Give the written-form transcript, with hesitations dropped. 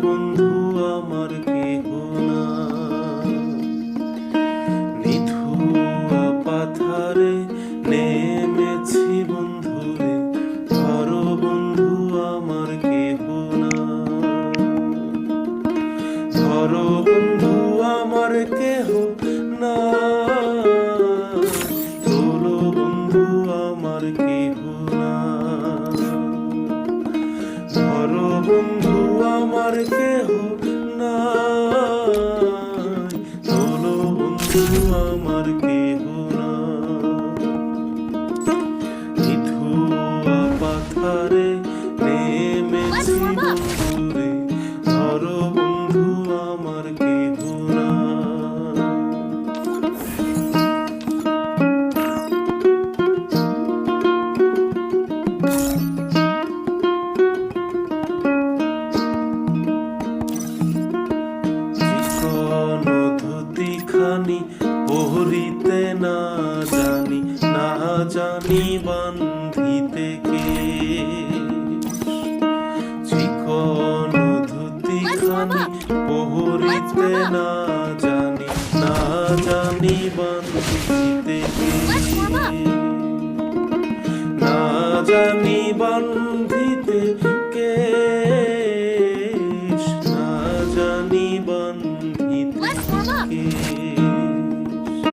বন্ধু আমার কেহ না। নিথুয়া পাথারে নেমেছি বন্ধুরে, ধরো বন্ধু আমার কেহ না। ধরো বন্ধু আমার কেহ না, তোলো বন্ধু আমার কেহ না। ধরো বন্ধু আমার কেহ না, তোলো বন্ধু আমার কেহ না। নিথুয়া পাথারে নেমেছি বন্ধুরে, ধরো বন্ধু আমার কেহ না। ধুতিখানি পহরিতে না জানি বান্ধিতে কে। চিকন ধুতিখানি পহরিতে না জানি বান্ধিতে কে। না জানি বান্ধিতে